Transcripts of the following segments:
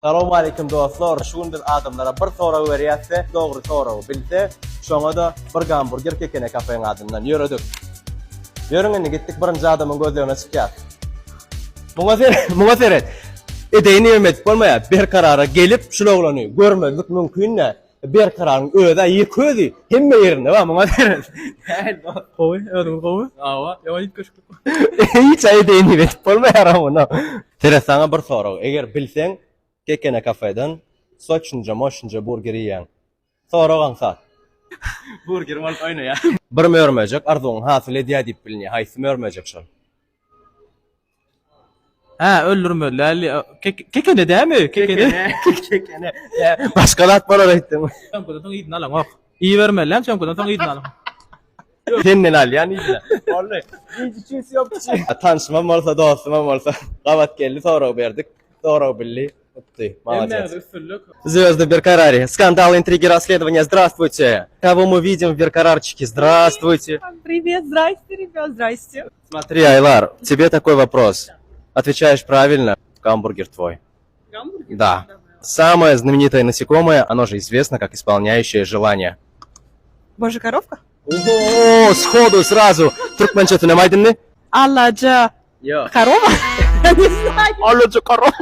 Assalamu alaykum dostlar. Şuň biz adamlara bir soraw berýärse, dogry soraw bilse, şoňa da bir hamburger kekene kafeň adyndan ýöredik. Ýöreňini gitdik birinji adamyň gözlegine çykýar. Muňa seret. Edeyni ýemek bolmaýar. Bir karara gelip şulagulany görmezlik mümkin ne? Bir kararyň öýde ýeközi hemme ýerinde wa muňa seret. Qowy, ödüm qowy. Awa, ýa-da ýit köşküp. Hiç edeyni ýemek bolmaýar ama. Seret saňa bir soraw. Eger bilseň kekene kafeden soçunca moşunca burger yiyen. Soragan saat. Burger mal oyna ya. Bir mörmejek arzuň hasyl edýär diýip bilni. Haýsy mörmejek şol. Ha, öldürmediler. Kekene dämi? Kekene. Kekene. Başgalat bolar etdim. Sen kodan soň ýitini alan ok. İyi bermeliler, sen kodan soň ýitini alan. Senden al yani ýa-ni. Vallahi hiç çyz ýok çy. Tanışmam bolsa, dostum bolsa, gabat geldi soraw berdik. Soraw billi. Молодец. Звезды в Беркараре. Скандал, интриги, расследования. Здравствуйте. Кого мы видим в Беркарарчике? Здравствуйте. Привет, здрасте, ребят, здрасте. Смотри, Айлар, тебе такой вопрос. Отвечаешь правильно, гамбургер твой. Гамбургер? Да. Самое знаменитое насекомое, оно же известно как исполняющее желание. Божья коровка? О, сходу сразу. Туркменче тунемайдыңны? Алладжа корова? Не знаю. Алладжа корова.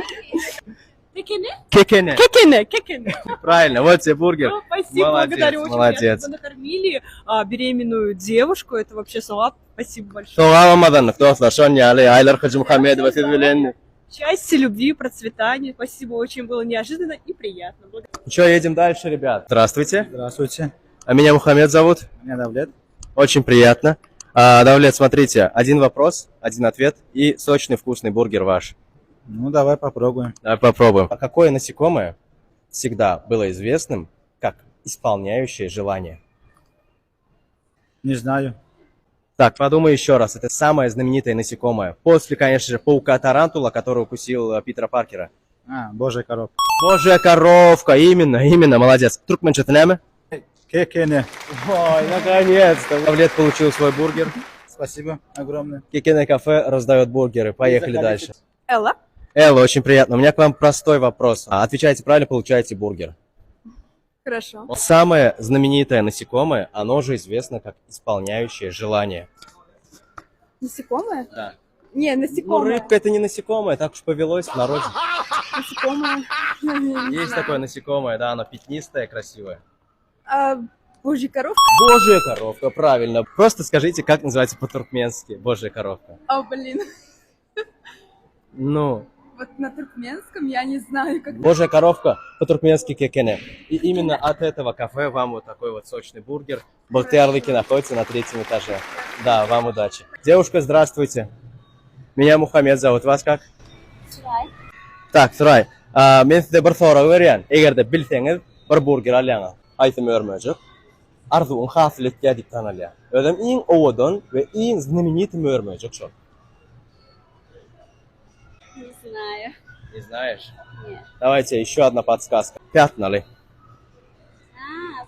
Кекене? Кекене. Кекене. Правильно, вот тебе бургер. Ну, спасибо, Молодец, благодарю. Очень молодец. приятно, что накормили беременную девушку. Это вообще салат. Спасибо большое. Soğamadanlık dostlar. Şon ýaly Aylar Hacı Muhammedova siz bilen. Счастья, любви, процветания. Спасибо, очень было неожиданно и приятно. Что, едем дальше, ребят? Здравствуйте. Здравствуйте. А меня Мухаммед зовут. Меня Давлет. Очень приятно. Давлет, смотрите, один вопрос, один ответ и сочный вкусный бургер ваш. Ну, давай попробуем. Давай попробуем. А какое насекомое всегда было известным как исполняющее желание? Не знаю. Так, подумай еще раз. Это самое знаменитое насекомое. После, конечно же, паука-тарантула, который укусил Питера Паркера. Божья коровка. Божья коровка. Именно, молодец. Туркменче тнеме? Кекене. Ой, наконец-то. Давлет получил свой бургер. Спасибо огромное. Кекене кафе раздает бургеры. Поехали дальше. Элла? Элла, очень приятно. У меня к вам простой вопрос. Отвечаете правильно, получаете бургер. Хорошо. Самое знаменитое насекомое, оно же известно как исполняющее желание. Насекомое? Да. Не, Ну, насекомое. рыбка это не насекомое, так уж повелось в народе. Насекомое. Есть такое насекомое, да, оно пятнистое, красивое. Божья коровка? Божья коровка, правильно. Просто скажите, как называется по-туркменски Божья коровка. Блин. Ну, Вот на туркменском я не знаю, как... Божья коровка по-туркменски кекене. И именно от этого кафе вам вот такой вот сочный бургер. Балтыярлыки находится на 3-м этаже. Да, вам удачи. Девушка, здравствуйте. Меня Мухаммед зовут. Вас как? Сурай. Так, Сурай. Мен sizde bir soru berýän. Eger-de bilseňiz, bir burger alýaňyz. Aýsy mörmejek. Arzuň hasyl etýär diýip tanalýar. Özüm iň owadan we iň знаменитый mörmejek şol. Не знаю. Не знаешь? Нет. Давайте еще одна подсказка. Пятнали.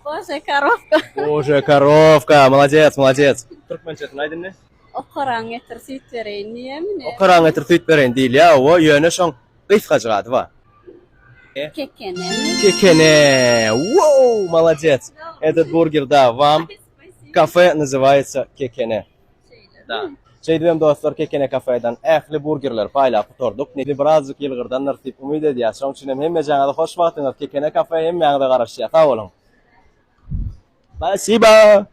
Божья коровка. Божья коровка. Молодец, молодец. Türkmençe nädinni? Okuran getirsit vereyim. O karan getirip beren değil ya. O yöne şoň gysgaçygaty wa. Kekene. Кекене. Воу, молодец. Этот бургер, да, вам. Кафе называется Кекене. Да. Şeydem dostlar, Kekene kafeden ähli burgerler paýlap oturduk. Neli birazjyk ýylgyrdan nartyp umyd edýär. Şoň üçin hemme jaňa hoş wagtyňyz. Kekene kafe hemme ýa-da garaşýar. Sag bolun. Spasiba.